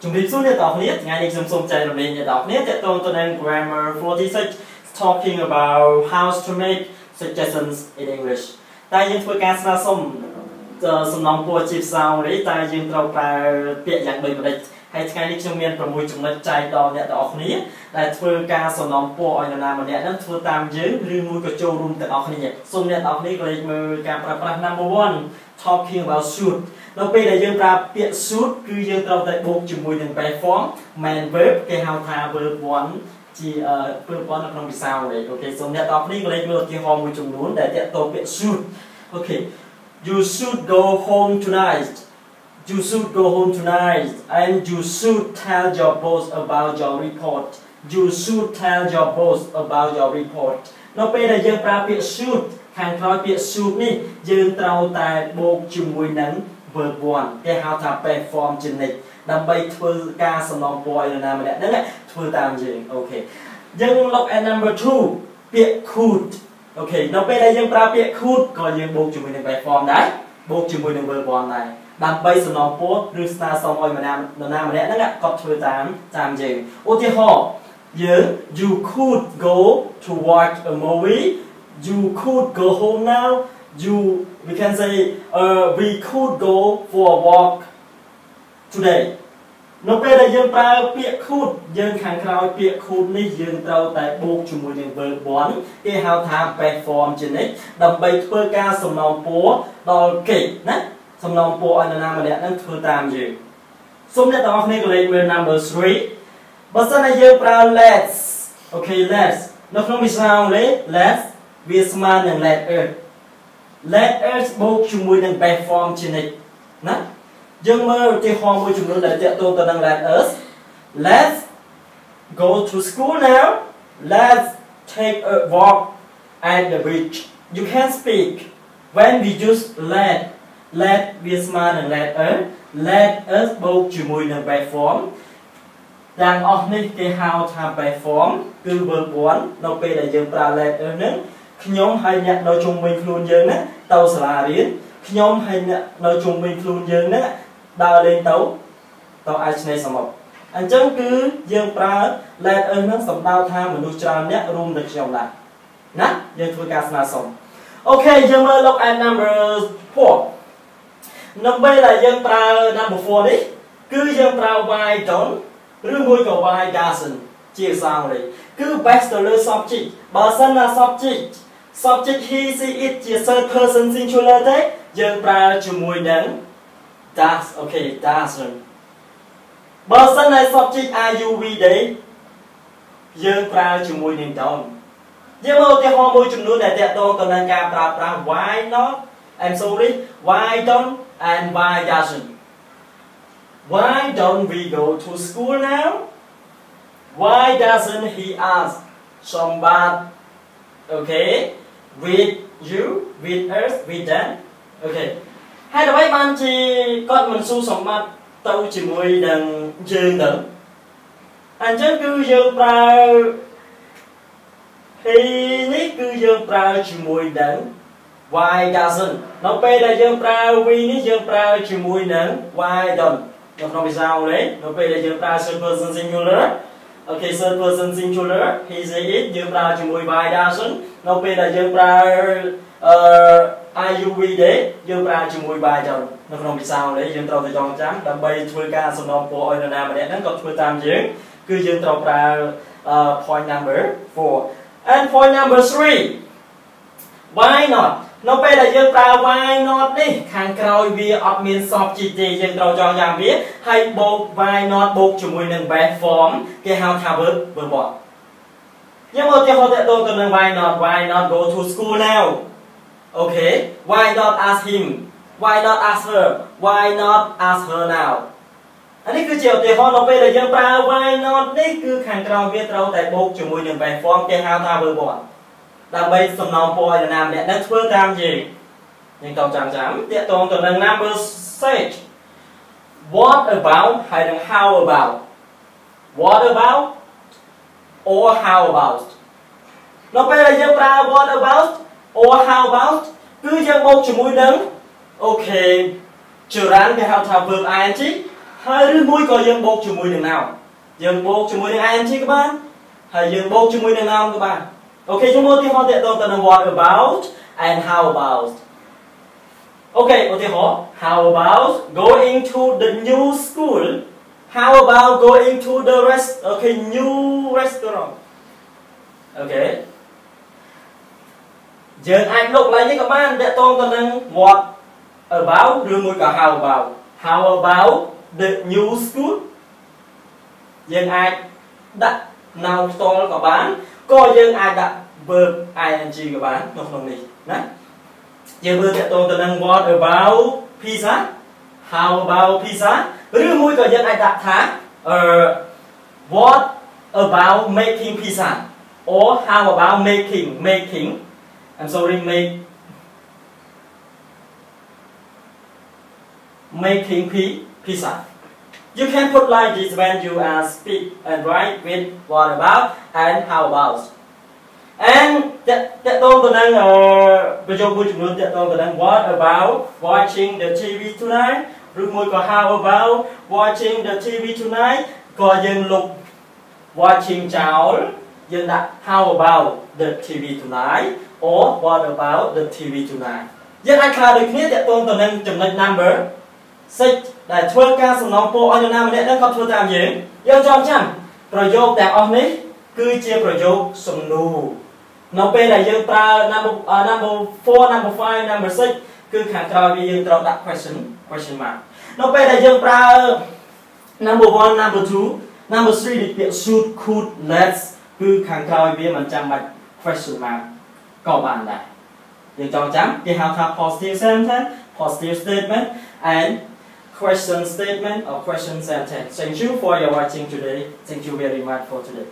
chúng mình xuống nhận đọc nhất ngay như chúng chạy mình nhận đọc nhất tại tôi đang grammar 46 talking about how to make suggestions in English. Tại những phương ca xa xong nông bùa chịp sao đấy tại những trâu bà biệt dạng đời của đây hay ngay như chúng mình mùi chúng mình chạy đọc nhận đọc nhất tại phương ca xong nông bùa ở nhà mà nhận nó phương tam dưới lưu mùi của châu rung tại đọc nhất xong nhận đọc nhất lấy mơ ca bà number one talking about shoot. Nó bây giờ dương ra biệt shoot cứ dương trâu tại buộc chúng mùi đừng bài form main verb cái hào thà verb one chỉ verb one nó không bị sao đấy. Ok, xong nhận đọc nhất lấy mơ cái hòm mùi chúng luôn để tiện tổ biệt shoot. Ok, you should go home tonight. You should go home tonight, and you should tell your boss about your report. You should tell your boss about your report. Nó bây giờ dương ra biệt shoot hàng khói biệt shoot ní dương trâu tại buộc chúng mùi nắng verb one cái hào thà perform trên này đâm bay thưa ca song long boy là nam đấy đấy thưa tam gì. Ok, dân look at number two biệt could. Ok, nó bây giờ dân ra biệt could còn dân buộc chúng mình được perform đấy buộc chúng mình được verb one này đâm bay song long boy rư star song boy mà nam đấy đấy có thưa tam gì. Ô thì họ dân you could go to watch a movie. You could go home now. We can say we could go for a walk today. Nó bây giờ dân ta biệt could dân kháng khảo biệt could ní dân trâu tại buộc chúng mùi những verb one cái hào tham perform trên này đầm bay thưa ca sông nông bố đo kỷ nè sông nông bố anh là mà đẹp nên thưa tam gì. Xong nhất đó này gọi là number three. Bây giờ này dân ta let's. Ok, let's nó không bị sao đấy let's Việt Nam and let us buộc chúng mùi đừng perform trên này nè dân mơ thì họ mùi chúng mùi để tiện tôn tầng let us. Let's go to school now. Let's take a walk at the beach. You can speak when we use let Việt Nam and let us buộc chúng mùi đừng perform đang ở đây cái how tham perform cứ verb one nó bây giờ dân ta let us nữa nhóm hay nhận nói chung mình luôn dân á tàu xả riết nhóm hay nhận nói chung mình luôn dân á đào lên tàu ai này xong một anh chẳng cứ dân pra let ơn nó xong đào tham mà nuôi tràn nhé room được trong lại nè dân thôi ca sna xong. Ok, dân mơ look at number 4. Năm bây là dân pra number 4 đấy cứ dân pra why don't rư môi của why doesn't chia sao đấy cứ best subject bà sân là subject he she it chỉ third person singular thế dân pra chung mùi nắng does. Ok, doesn't bà sân là subject are you we đấy dân pra chung mùi nắng don't dân mơ thì họ mùi chung núi để tiện tôn còn nâng ca pra why not I'm sorry why don't and why doesn't. Why don't we go to school now? Why doesn't he ask somebody? Okay, with you, with us, with them. Okay. Hai đứa bay ban chỉ con mình su sòng mặt tàu chỉ mùi đằng dương đằng. Anh chắc cứ dương pra thì ní cứ dương pra chỉ mùi đằng. Why doesn't? Nó bây giờ dương pra we ní dương pra chỉ mùi đằng. Why don't? Nó không bị sao đấy. Nó bây giờ dương pra third person singular. Ok, third person singular. He say it dương pra chỉ mùi why doesn't. Nó bây giờ dương pra are you we đấy dương pra chỉ mùi why don't. Nó không bị sao đấy. Dương trâu thì chọn trắng. Đâm bay thuê ca xong nó bộ oi nà mà đẹp nó có thuê tam dương. Cứ dương trâu pra point number 4. And point number 3. Why not? Nó bây giờ dương pra why not đi hàng khói vì ọt miền sọp chỉ gì dương trâu cho nhằm biết hay buộc why not buộc chúng mùi nâng perform cái hào thả verb one. Nhưng mà thì họ sẽ tôi cần why not go to school now. Ok, why not ask him, why not ask her, why not ask her now. Anh ấy cứ chiều thì họ nó bây giờ dương pra why not đi cứ hàng khói viết trâu tại buộc chúng mùi nâng perform cái hào thả verb one. Đặc biệt sầm nòng boy là nam để đất phương tam gì nhưng câu chẳng chấm tiện tôn từ nâng number 6. What about hay là how about. What about or how about. Nó bây giờ dân ra what about or how about cứ dân một chữ mũi đứng. Ok trừ rắn cái how thảo verb ing hai rư mũi có dương bột chữ mũi đường nào dương bột chữ mũi đường ing các bạn hay dương bột chữ mũi đường nào các bạn ok chúng tôi tiếp theo tiện tông tận what about and how about ok ok how about going to the new school how about going to the new restaurant ok dương anh đọc lại với các bạn tiện tông tận what about rư mũi cả how about the new school dương ai đặt nào to các bạn coi dương ai đặt verb ing các bạn không đi nè dương verb tiện tông từ năng what about pizza how about pizza rư mũi coi dương ai đặt thá what about making pizza or how about making I'm sorry making pizza. You can put like this when you speak and write with what about and how about. And that what about watching the TV tonight? How about watching the TV tonight? Có dân lục watching cháu dân đặt how about the TV tonight or what about the TV tonight. Dân ai khai được biếtចំណុច number 6 ដែលធ្វើការសំណងពោឲ្យនរណាម្នាក់នឹងគាត់ធ្វើតាមយើងយើងចងចាំប្រយោគទាំងអស់នេះគឺជាប្រយោគសំណួរនៅពេលដែលយើងប្រើ number 4 number 5 number 6គឺខាងក្រោយវាយើងត្រូវដាក់ question mark នៅពេលដែលយើងប្រើ number 1 number 2 number 3 ដូចពាក្យ should could let's គឺខាងក្រោយវាមិនចាំបាច់ question mark ក៏បានដែរយើងចងចាំគេហៅថា positive sentence positive statement and question statement or question sentence. Thank you for your watching today. Thank you very much for today.